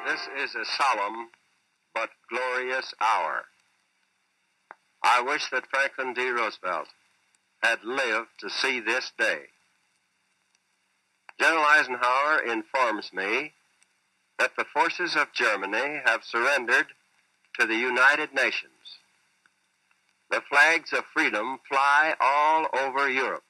This is a solemn but glorious hour. I wish that Franklin D. Roosevelt had lived to see this day. General Eisenhower informs me that the forces of Germany have surrendered to the United Nations. The flags of freedom fly all over Europe.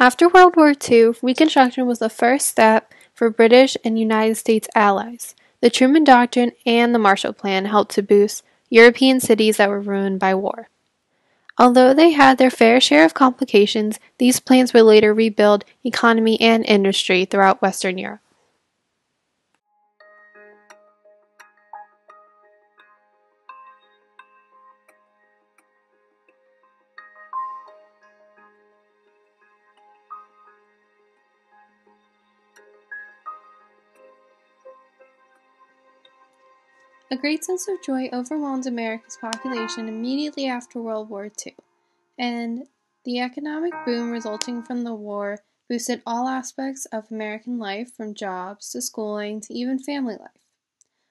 After World War II, Reconstruction was the first step for British and United States allies. The Truman Doctrine and the Marshal Plan helped to boost European cities that were ruined by war. Although they had their fair share of complications, these plans would later rebuild economy and industry throughout Western Europe. A great sense of joy overwhelmed America's population immediately after World War II, and the economic boom resulting from the war boosted all aspects of American life, from jobs to schooling to even family life.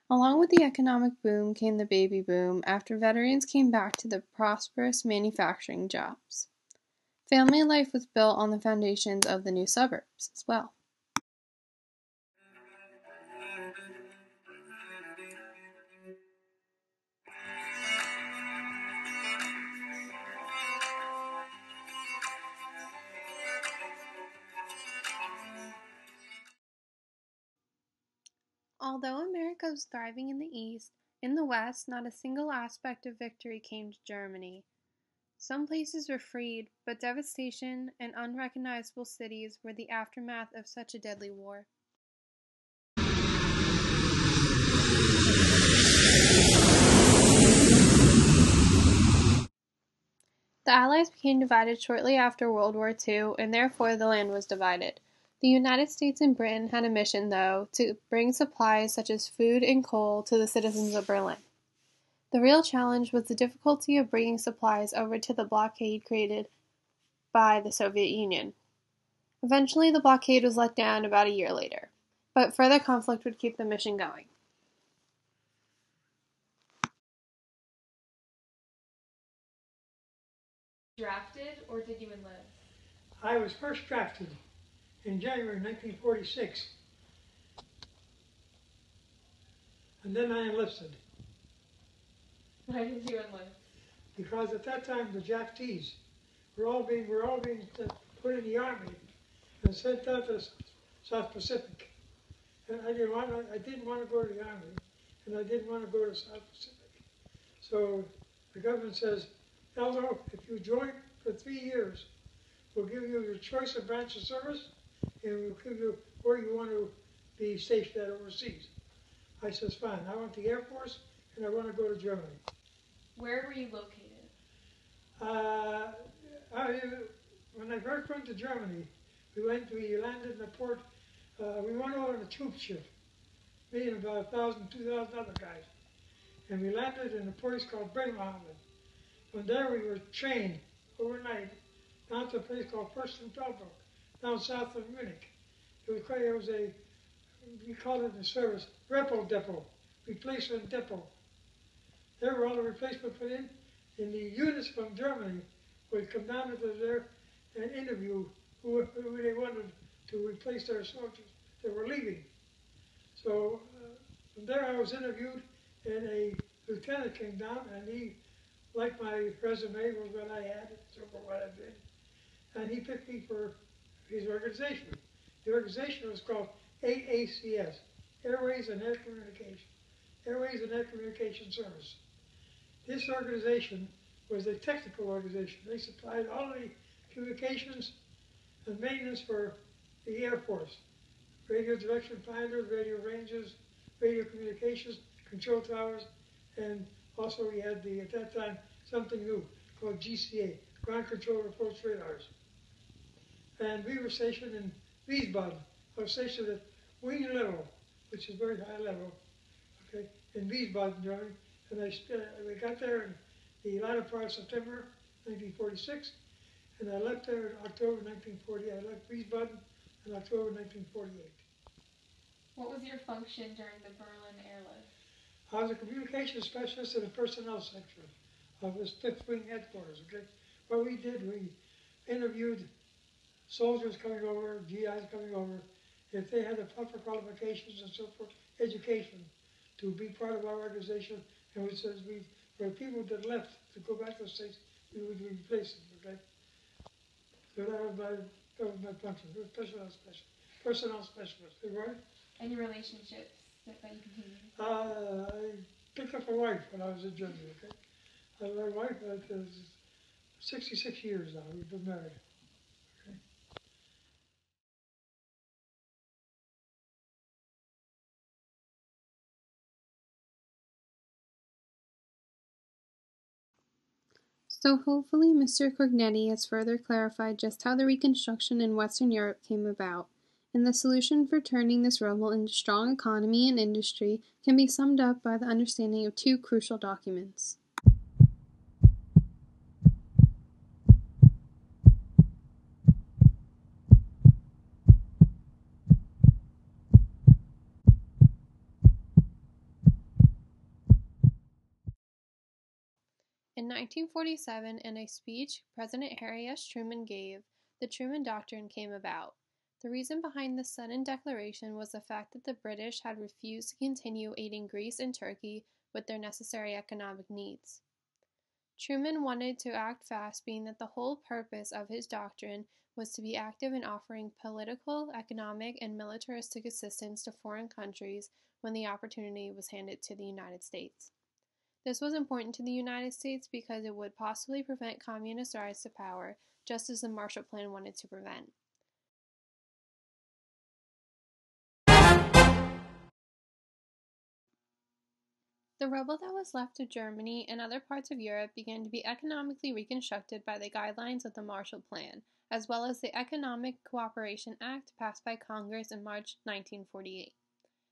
Along with the economic boom came the baby boom after veterans came back to the prosperous manufacturing jobs. Family life was built on the foundations of the new suburbs as well. Although America was thriving in the East, in the West not a single aspect of victory came to Germany. Some places were freed, but devastation and unrecognizable cities were the aftermath of such a deadly war. The Allies became divided shortly after World War II, and therefore the land was divided. The United States and Britain had a mission, though, to bring supplies such as food and coal to the citizens of Berlin. The real challenge was the difficulty of bringing supplies over to the blockade created by the Soviet Union. Eventually, the blockade was let down about a year later, but further conflict would keep the mission going. Drafted, or did you enlist? I was first drafted in January 1946, and then I enlisted. Why did you enlist? Because at that time the Japanese were all being put in the army and sent out to the South Pacific, and I didn't want to go to the army, and I didn't want to go to the South Pacific. So the government says, Eldo, if you join for 3 years, we'll give you your choice of branch of service, and we'll give you where you want to be stationed at overseas. I says, fine, I want the Air Force, and I want to go to Germany. Where were you located? When I first went to Germany, we landed in the port, we went over on a troop ship, me and about 1,000, 2,000 other guys. And we landed in a place called Bremerhaven. From there we were trained overnight down to a place called Fürstenfeldbruck, down south of Munich. We called it in the service, Repo Depot, replacement depot. There were all the replacement put in, and the units from Germany would come down to there and interview who they wanted to replace their soldiers that were leaving. So from there I was interviewed, and a lieutenant came down, and he liked my resume, was what I had, so for what I did, and he picked me for his organization. The organization was called AACS, Airways and Air Communication, Airways and Air Communication Service. This organization was a technical organization. They supplied all the communications and maintenance for the Air Force. Radio direction finders, radio ranges, radio communications, control towers, and also we had at that time, something new called GCA, Ground Control Approach Radars. And we were stationed in Wiesbaden. I was stationed at wing level, which is very high level, okay, in Wiesbaden, Germany. And we got there in the latter part of September 1946, and I left there in October 1948. I left Wiesbaden in October 1948. What was your function during the Berlin airlift? I was a communications specialist in the personnel section of the 5th Wing headquarters, okay? What we did, we interviewed soldiers coming over, GIs coming over, if they had the proper qualifications and so forth, education, to be part of our organization, and we said for people that left to go back to the States, we would replace them, okay? So that was my function, personnel specialist, right? Any relationships that you continued? I picked up a wife when I was in Germany, okay? My wife is 66 years now, we've been married. Okay? So hopefully Mr. Cognetti has further clarified just how the Reconstruction in Western Europe came about, and the solution for turning this rubble into strong economy and industry can be summed up by the understanding of two crucial documents. In 1947, in a speech President Harry S. Truman gave, the Truman Doctrine came about. The reason behind this sudden declaration was the fact that the British had refused to continue aiding Greece and Turkey with their necessary economic needs. Truman wanted to act fast, being that the whole purpose of his doctrine was to be active in offering political, economic, and militaristic assistance to foreign countries when the opportunity was handed to the United States. This was important to the United States because it would possibly prevent communist rise to power, just as the Marshal Plan wanted to prevent. The rubble that was left of Germany and other parts of Europe began to be economically reconstructed by the guidelines of the Marshal Plan, as well as the Economic Cooperation Act passed by Congress in March 1948.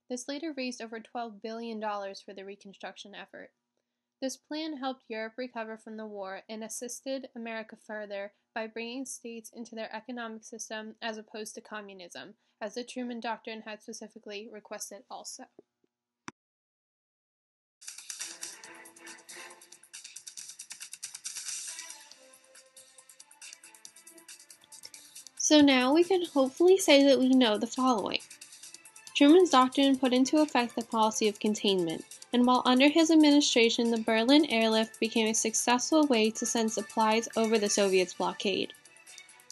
This later raised over $12 billion for the reconstruction effort. This plan helped Europe recover from the war and assisted America further by bringing states into their economic system as opposed to communism, as the Truman Doctrine had specifically requested also. So now we can hopefully say that we know the following. Truman's doctrine put into effect the policy of containment, and while under his administration the Berlin airlift became a successful way to send supplies over the Soviets' blockade.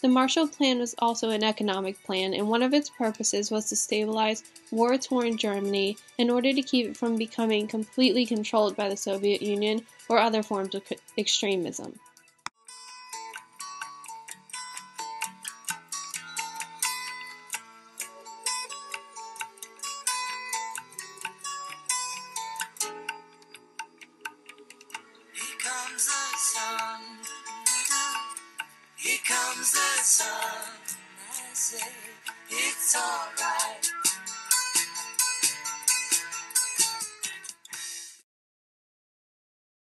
The Marshall Plan was also an economic plan, and one of its purposes was to stabilize war-torn Germany in order to keep it from becoming completely controlled by the Soviet Union or other forms of extremism. Here comes the sun, I say, it's all right.